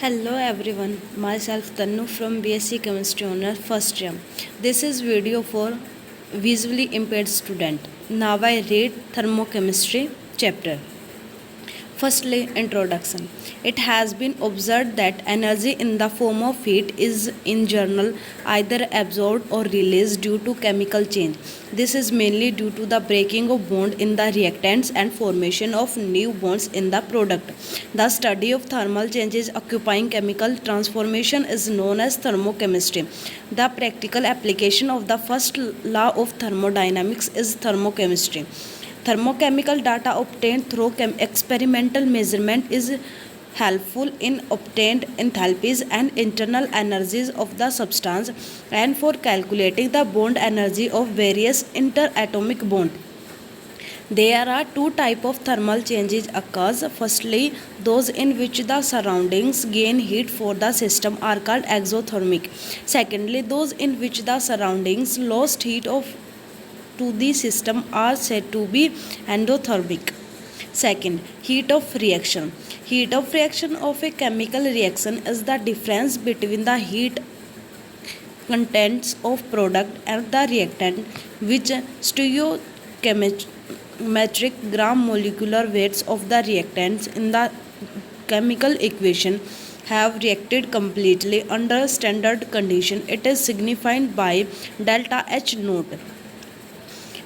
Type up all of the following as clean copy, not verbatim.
Hello everyone, myself Tannu from BSc Chemistry Honor first year. This is video for visually impaired student. Now I read thermochemistry chapter. Firstly, introduction. It has been observed that energy in the form of heat is in general either absorbed or released due to chemical change. This is mainly due to the breaking of bond in the reactants and formation of new bonds in the product. The study of thermal changes occupying chemical transformation is known as thermochemistry. The practical application of the first law of thermodynamics is thermochemistry. Thermochemical data obtained through experimental measurement is helpful in obtained enthalpies and internal energies of the substance and for calculating the bond energy of various interatomic bonds. There are two types of thermal changes occurs. Firstly, those in which the surroundings gain heat for the system are called exothermic. Secondly, those in which the surroundings lost heat of to the system are said to be endothermic. Second, heat of reaction. Heat of reaction of a chemical reaction is the difference between the heat contents of product and the reactant, which stoichiometric gram molecular weights of the reactants in the chemical equation have reacted completely under standard condition. It is signified by delta H naught.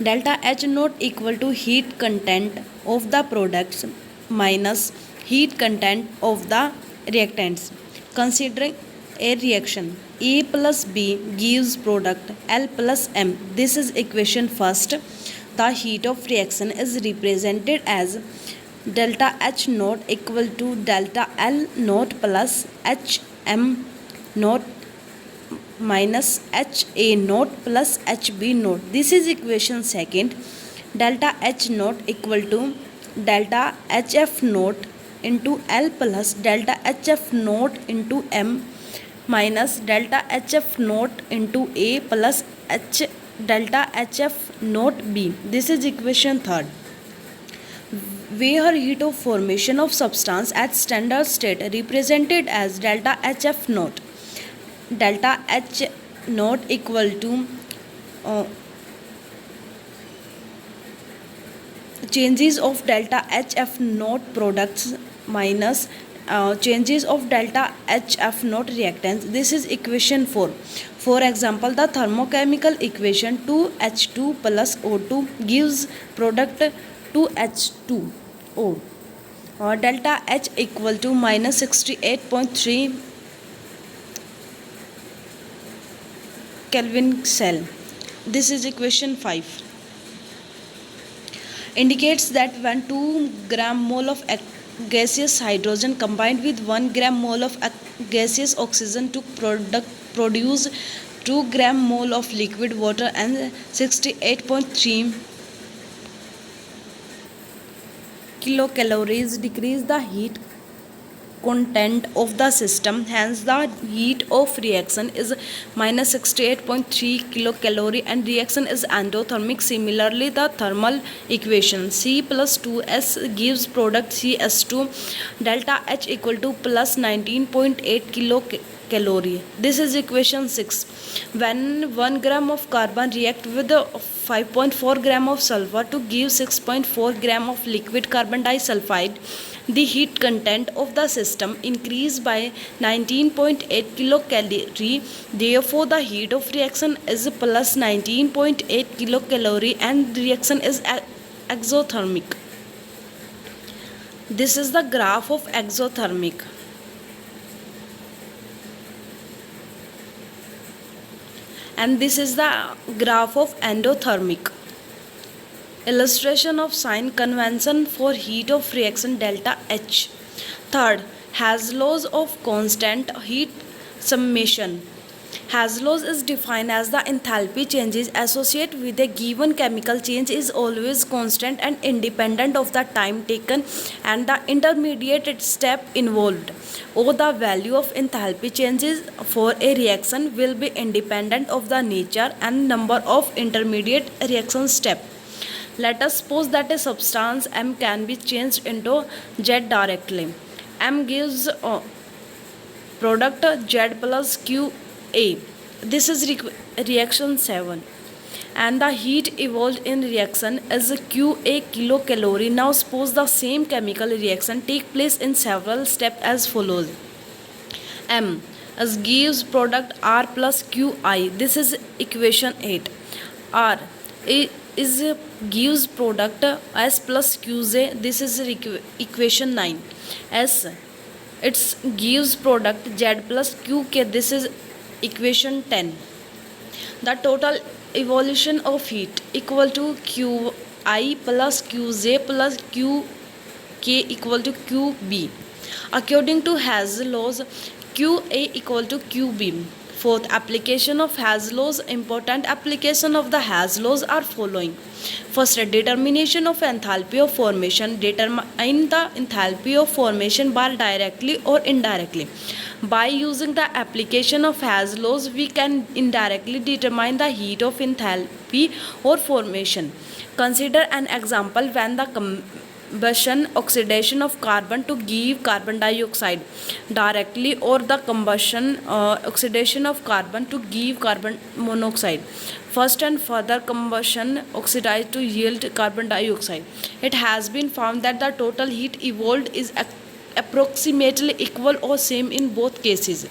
Delta H naught equal to heat content of the products minus heat content of the reactants. Considering a reaction, A plus B gives product L plus M. This is equation first. The heat of reaction is represented as delta H naught equal to delta L naught plus H M naught minus HA naught plus HB naught. This is equation second. Delta H naught equal to delta HF naught into L plus delta HF naught into M minus delta HF naught into A plus H delta HF naught B. This is equation third. Where heat of formation of substance at standard state represented as delta HF naught. Delta H naught equal to changes of delta HF naught products minus changes of delta HF naught reactants. This is equation 4. For example, the thermochemical equation 2H2 plus O2 gives product 2H2O. Delta H equal to minus 68.3 Kelvin cell. This is equation 5. Indicates that when 2 gram mole of gaseous hydrogen combined with 1 gram mole of gaseous oxygen to produce 2 gram mole of liquid water and 68.3 kilocalories decrease the heat content of the system. Hence the heat of reaction is minus 68.3 kilocalorie and reaction is endothermic. Similarly, the thermal equation C plus 2S gives product CS2 delta H equal to plus 19.8 kilocalorie. This is equation 6. When 1 gram of carbon react with 5.4 gram of sulfur to give 6.4 gram of liquid carbon disulfide, the heat content of the system increased by 19.8 kilocalorie. Therefore, the heat of reaction is plus 19.8 kilocalorie and reaction is exothermic. This is the graph of exothermic. And this is the graph of endothermic. Illustration of sign convention for heat of reaction delta H. Third, Haslow's of constant heat summation. Haslow's is defined as the enthalpy changes associated with a given chemical change is always constant and independent of the time taken and the intermediate step involved, or the value of enthalpy changes for a reaction will be independent of the nature and number of intermediate reaction steps. Let us suppose that a substance M can be changed into Z directly. M gives product Z plus QA. This is reaction 7. And the heat evolved in reaction as QA kilocalorie. Now suppose the same chemical reaction take place in several steps as follows. M as gives product R plus QI. This is equation 8. R is gives product S plus QJ. This is equation 9. S it gives product Z plus QK. This is equation 10. The total evolution of heat equal to QI plus QJ plus QK equal to QB. According to Haas laws, QA equal to QB. Fourth, application of Haas laws. Important application of the Haas laws are following. First, determination of enthalpy of formation. Determine the enthalpy of formation bar directly or indirectly. By using the application of Haas laws, we can indirectly determine the heat of enthalpy or formation. Consider an example when the combustion oxidation of carbon to give carbon dioxide directly, or the combustion oxidation of carbon to give carbon monoxide. First and further combustion oxidized to yield carbon dioxide. It has been found that the total heat evolved is approximately equal or same in both cases.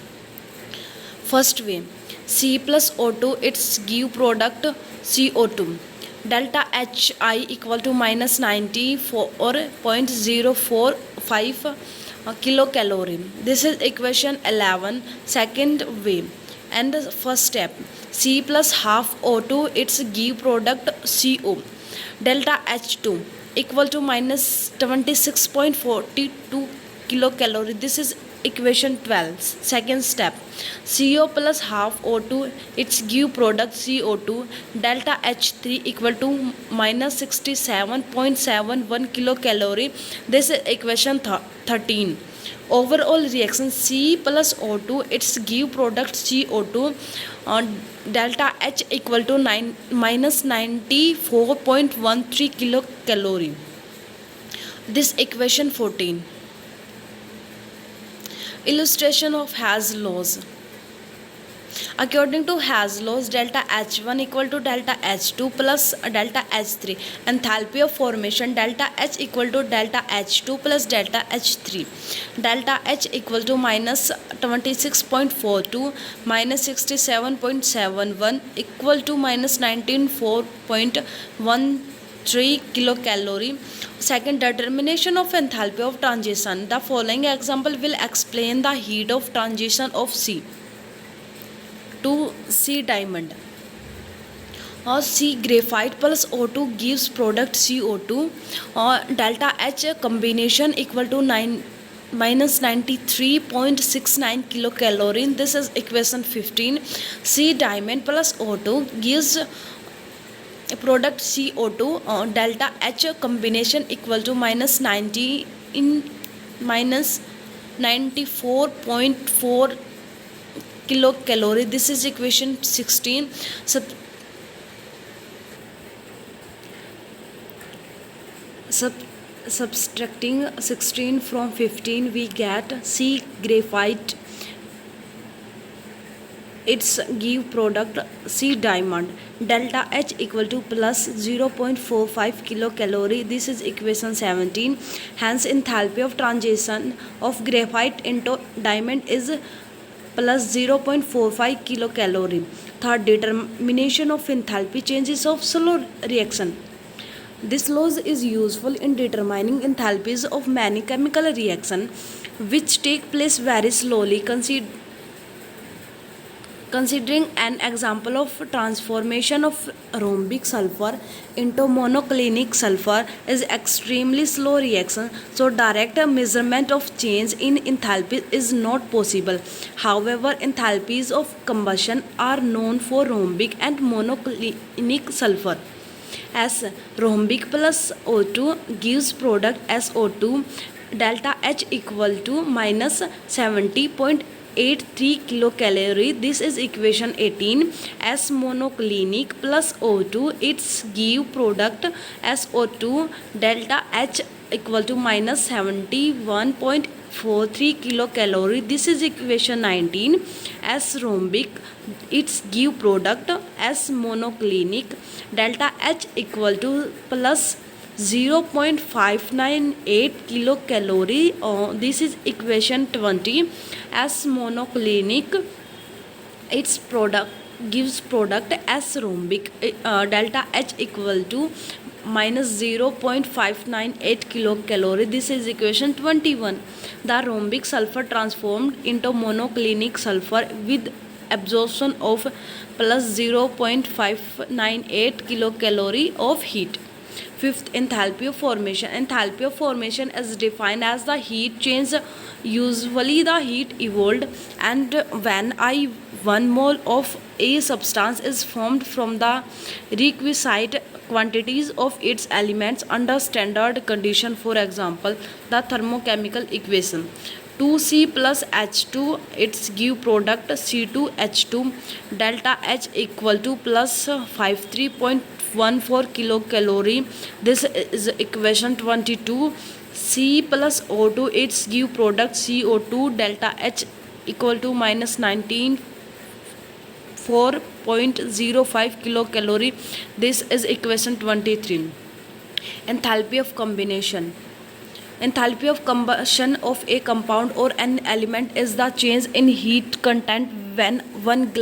First way, C plus O2 its give product CO2. Delta HI equal to minus 94 or 0.045 kilocalorie. This is equation 11. Second way and first step, C plus half O2 its give product CO. Delta H2 equal to minus 26.42 kilocalorie. This is equation 12. Second step, CO plus half O2 its give product CO2. Delta H3 equal to minus 67.71 kilocalorie. This is equation 13. Overall reaction, C plus O2 its give product CO2. Delta H equal to minus 94.13 kilocalorie. This equation 14. Illustration of Haas laws. According to Haas laws, delta H1 equal to delta H2 plus delta H3. Enthalpy of formation, delta H equal to delta H2 plus delta H3. Delta H equal to minus 26.42 minus 67.71 equal to minus 19.4.13 kilocalorie. Second, determination of enthalpy of transition. The following example will explain the heat of transition of C to C diamond. Or C graphite plus O2 gives product CO2. Or delta H combination equal to minus 93.69 kilocalorie. This is equation 15. C diamond plus O2 gives product CO2. Delta H combination equal to minus 94.4 kilocalorie. This is equation 16. Subtracting 16 from 15, we get C graphite its give product C diamond. Delta H equal to plus 0.45 kilocalorie. This is equation 17. Hence enthalpy of transition of graphite into diamond is plus 0.45 kilocalorie. Third, determination of enthalpy changes of slow reaction. This law is useful in determining enthalpies of many chemical reactions which take place very slowly. Considering an example of transformation of rhombic sulfur into monoclinic sulfur is extremely slow reaction, so direct measurement of change in enthalpy is not possible. However, enthalpies of combustion are known for rhombic and monoclinic sulfur. As rhombic plus O2 gives product SO2, delta H equal to minus 70.83 kilocalorie. This is equation 18. As monoclinic plus O2 its give product SO2, delta H equal to minus 71.53 for 3 kilocalorie. This is equation 19. S rhombic, its give product. S monoclinic, delta H equal to plus 0.598 kilocalorie. This is equation 20. S monoclinic, its product gives product. S rhombic, delta H equal to minus 0.598 kilocalorie. This is equation 21. The rhombic sulfur transformed into monoclinic sulfur with absorption of plus 0.598 kilocalorie of heat. Fifth, enthalpy of formation. Enthalpy of formation is defined as the heat change. Usually the heat evolved, and when 1 mole of a substance is formed from the requisite quantities of its elements under standard condition. For example, the thermochemical equation 2C plus H2, its give product C2H2, delta H equal to plus 53.14 kilocalorie. This is equation 22. C plus O2, its give product CO2, delta H equal to minus 19.4.05 kilocalorie. This is equation 23. Enthalpy of combination. Enthalpy of combustion of a compound or an element is the change in heat content when 1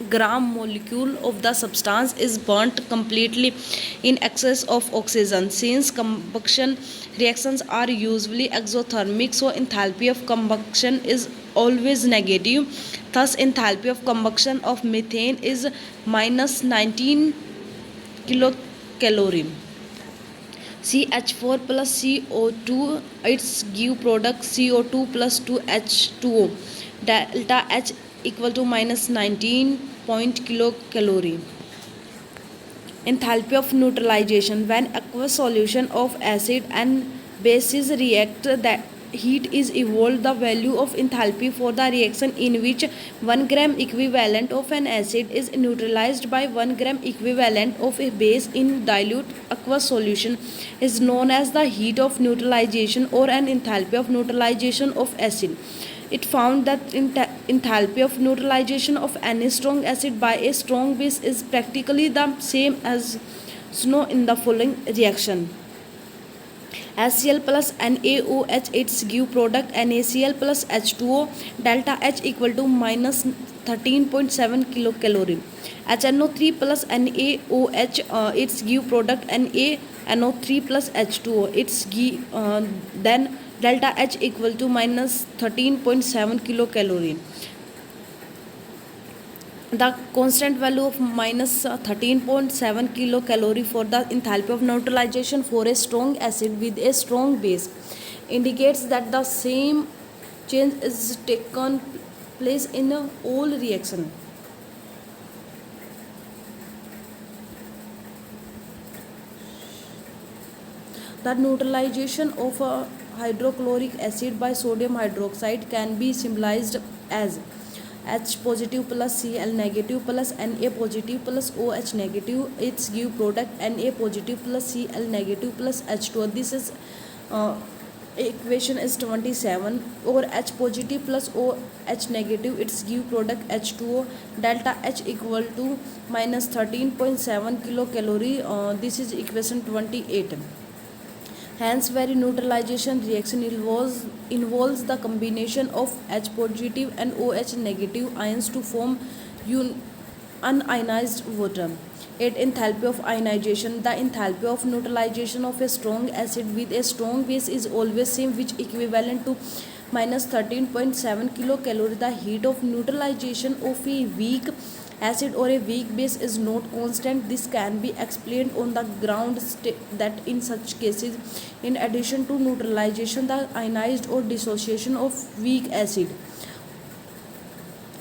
gram molecule of the substance is burnt completely in excess of oxygen. Since combustion reactions are usually exothermic, so enthalpy of combustion is always negative. Thus, enthalpy of combustion of methane is minus 19 kilocalorie. CH4 plus CO2, its give product CO2 plus 2H2O, delta H equal to minus 19 kilocalorie. Enthalpy of neutralization. When aqueous solution of acid and bases react, that heat is evolved. The value of enthalpy for the reaction in which 1 gram equivalent of an acid is neutralized by 1 gram equivalent of a base in dilute aqueous solution is known as the heat of neutralization or an enthalpy of neutralization of acid. It found that enthalpy of neutralization of any strong acid by a strong base is practically the same as snow in the following reaction. HCl plus NaOH, its give product NaCl plus H2O, delta H equal to minus 13.7 kilocalorie. HNO3 plus NaOH, its give product NaNO3 plus H2O, its give, then delta H equal to minus 13.7 kilocalorie. The constant value of minus 13.7 kilocalorie for the enthalpy of neutralization for a strong acid with a strong base indicates that the same change is taken place in all reaction. The neutralization of a hydrochloric acid by sodium hydroxide can be symbolized as H positive plus Cl negative plus Na positive plus OH negative. Its give product Na positive plus Cl negative plus H2O. This is equation is 27. Or H positive plus OH negative, its give product H2O, delta H equal to minus 13.7 kilocalorie. This is equation 28. Hence, very neutralization reaction involves the combination of H positive and OH negative ions to form unionized water. 8. Enthalpy of ionization. The enthalpy of neutralization of a strong acid with a strong base is always same, which equivalent to minus 13.7 kilocalorie. The heat of neutralization of a weak acid or a weak base is not constant. This can be explained on the ground that in such cases, in addition to neutralization, the ionized or dissociation of weak acid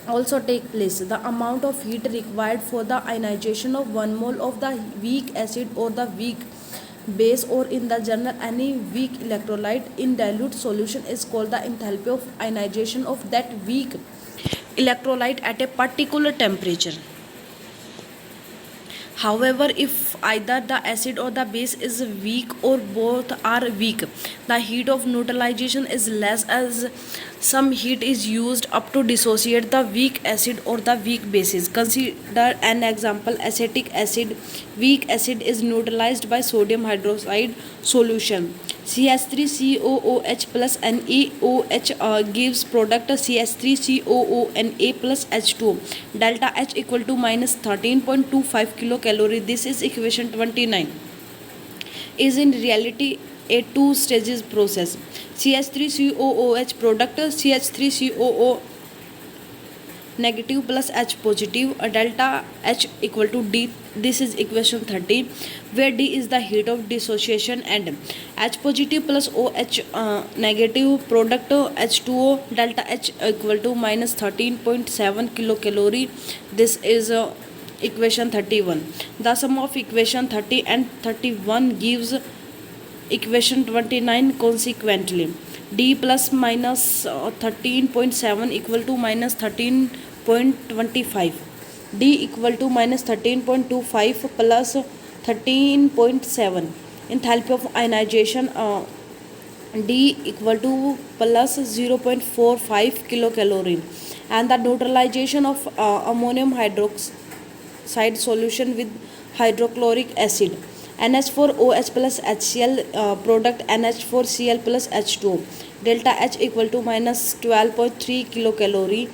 also take place. The amount of heat required for the ionization of 1 mole of the weak acid or the weak base, or in the general any weak electrolyte in dilute solution, is called the enthalpy of ionization of that weak electrolyte at a particular temperature. However, if either the acid or the base is weak or both are weak, the heat of neutralization is less, as some heat is used up to dissociate the weak acid or the weak bases. Consider an example: acetic acid. Weak acid is neutralized by sodium hydroxide solution. CH3COOH plus NeOH gives product CH3COONA plus H2O. Delta H equal to minus 13.25 kilocalorie. This is equation 29. Is in reality a two stages process. CH3COOH product CH3COO negative plus H positive, delta H equal to D. This is equation 30, where D is the heat of dissociation, and H positive plus OH negative product H2O, delta H equal to minus 13.7 kilocalorie. This is equation 31. The sum of equation 30 and 31 gives equation 29. Consequently, D plus minus 13.7 equal to minus 13.25. D equal to minus 13.25 plus 13.7. Enthalpy of ionization D equal to plus 0.45 kilocalorie. And the neutralization of ammonium hydroxide solution with hydrochloric acid. NH4OH plus HCl product NH4Cl plus H2O. Delta H equal to minus 12.3 kilocalorie.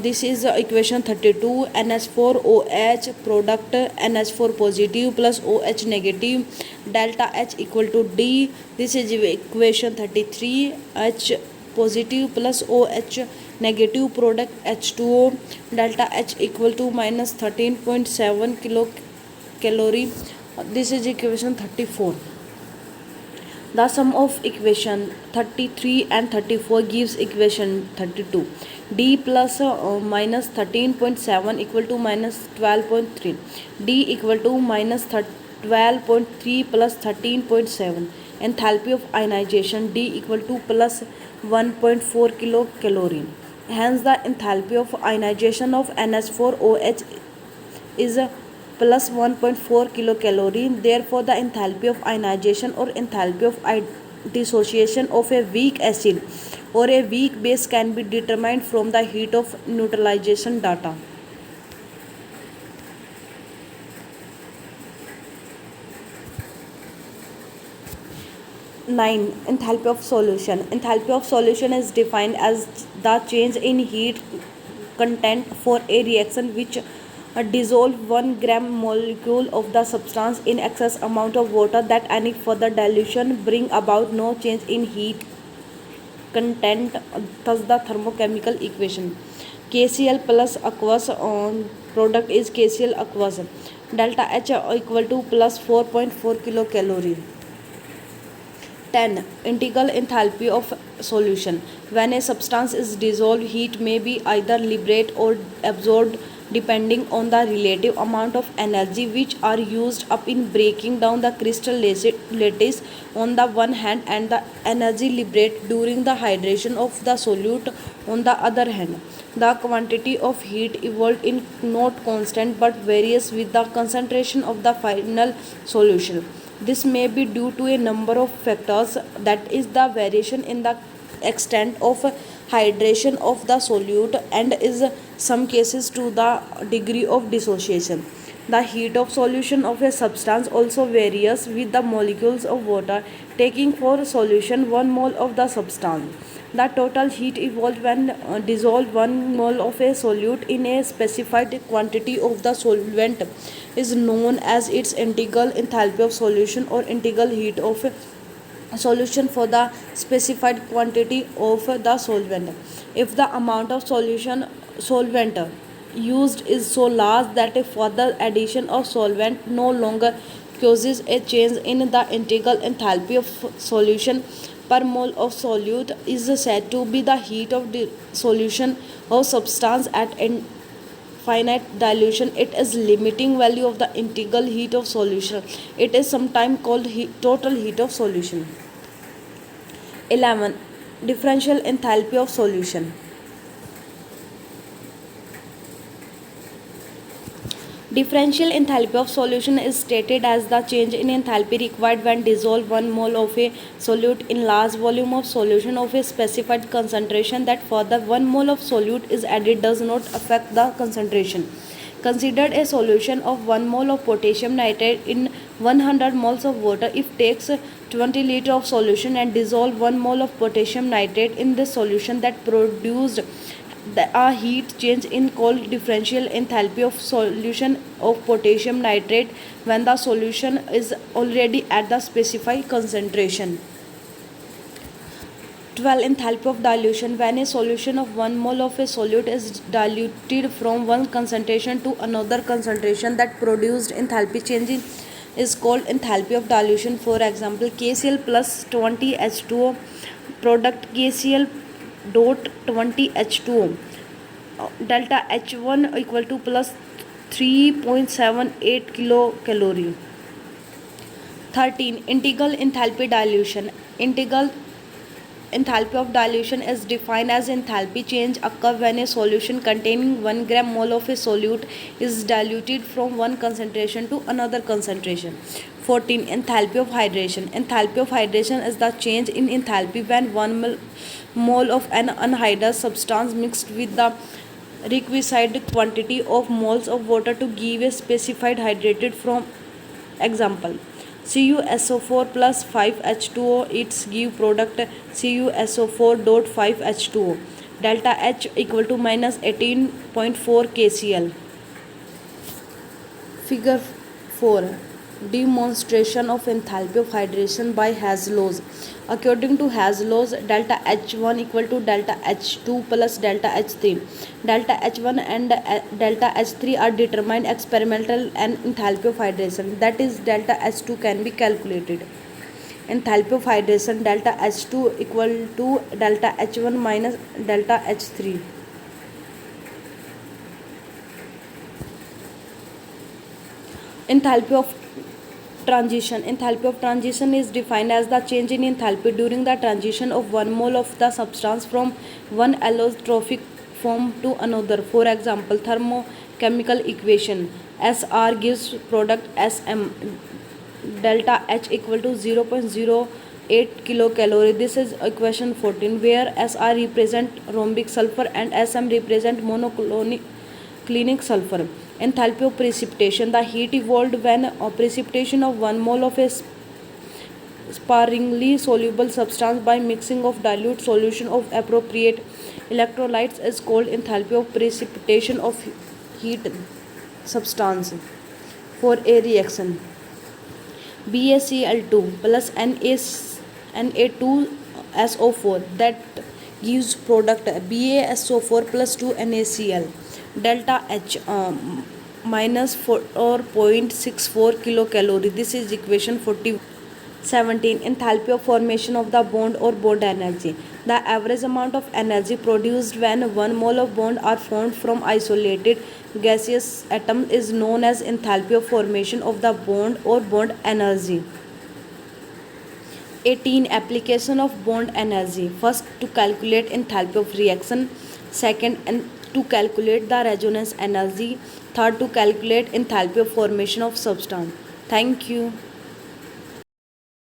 This is equation 32. NH4OH product NH4 positive plus OH negative. Delta H equal to D. This is equation 33. H positive plus OH negative product H2O. Delta H equal to minus 13.7 kilocalorie. This is equation 34. The sum of equation 33 and 34 gives equation 32. D plus minus 13.7 equal to minus 12.3. D equal to minus 12.3 plus 13.7. Enthalpy of ionization D equal to plus 1.4 kilocalorie. Hence, the enthalpy of ionization of NH4OH is plus 1.4 kilocalorie. Therefore, the enthalpy of ionization or enthalpy of dissociation of a weak acid or a weak base can be determined from the heat of neutralization data. 9. Enthalpy of solution. Enthalpy of solution is defined as the change in heat content for a reaction which dissolve 1 gram molecule of the substance in excess amount of water, that any further dilution bring about no change in heat content. Thus the thermochemical equation KCl plus aqueous product is KCl aqueous. Delta H equal to plus 4.4 kilocalorie. 10. Integral enthalpy of solution. When a substance is dissolved, heat may be either liberated or absorbed depending on the relative amount of energy which are used up in breaking down the crystal lattice on the one hand, and the energy liberated during the hydration of the solute on the other hand. The quantity of heat evolved is not constant but varies with the concentration of the final solution. This may be due to a number of factors, that is the variation in the extent of hydration of the solute, and is some cases to the degree of dissociation. The heat of solution of a substance also varies with the molecules of water. Taking for solution 1 mole of the substance, the total heat evolved when dissolve 1 mole of a solute in a specified quantity of the solvent is known as its integral enthalpy of solution or integral heat of solution for the specified quantity of the solvent. If the amount of solvent used is so large that a further addition of solvent no longer causes a change in the integral enthalpy of solution per mole of solute, is said to be the heat of the solution of substance at finite dilution. It is limiting value of the integral heat of solution. It is sometimes called total heat of solution. 11. Differential enthalpy of solution. Differential enthalpy of solution is stated as the change in enthalpy required when dissolve 1 mole of a solute in large volume of solution of a specified concentration that further 1 mole of solute is added does not affect the concentration. Considered a solution of 1 mole of potassium nitrate in 100 moles of water. If takes 20 liters of solution and dissolve 1 mole of potassium nitrate in the solution that produced a heat change in called differential enthalpy of solution of potassium nitrate when the solution is already at the specified concentration. 12. Enthalpy of dilution. When a solution of 1 mole of a solute is diluted from one concentration to another concentration, that produced enthalpy change is called enthalpy of dilution. For example, KCl plus 20 H2O product KCl dot 20 H2O delta H1 equal to plus 3.78 kilocalorie. 13. Integral enthalpy dilution. Integral enthalpy of dilution is defined as enthalpy change occur when a solution containing 1 gram mole of a solute is diluted from one concentration to another concentration. 14. Enthalpy of hydration. Enthalpy of hydration is the change in enthalpy when 1 mole of an anhydrous substance mixed with the requisite quantity of moles of water to give a specified hydrated from. Example: CuSO4 plus 5H2O, its give product CuSO4 dot 5H2O delta H equal to minus 18.4 kCl. Figure 4. Demonstration of enthalpy of hydration by Haas laws. According to Haas laws, delta H1 equal to delta H2 plus delta H3. Delta H1 and delta H3 are determined experimental and enthalpy of hydration, that is delta H2 can be calculated. Enthalpy of hydration delta H2 equal to delta H1 minus delta H3. Enthalpy of transition. Enthalpy of transition is defined as the change in enthalpy during the transition of 1 mole of the substance from one allotropic form to another. For example, thermochemical equation: Sr gives product Sm delta H equal to 0.08 kilocalorie. This is equation 14, where Sr represent rhombic sulfur and Sm represent monoclinic sulfur. Enthalpy of precipitation. The heat evolved when precipitation of 1 mole of a sparingly soluble substance by mixing of dilute solution of appropriate electrolytes is called enthalpy of precipitation of heat substance. For a reaction, BaCl2 plus Na2SO4 that gives product BaSO4 plus 2 NaCl delta H minus 4.64 kilocalorie. This is equation 40. 17. Enthalpy of formation of the bond or bond energy. The average amount of energy produced when 1 mole of bond are formed from isolated gaseous atom is known as enthalpy of formation of the bond or bond energy. 18. Application of bond energy. First, to calculate enthalpy of reaction. Second, to calculate the resonance energy. Third, to calculate enthalpy of formation of substance. Thank you.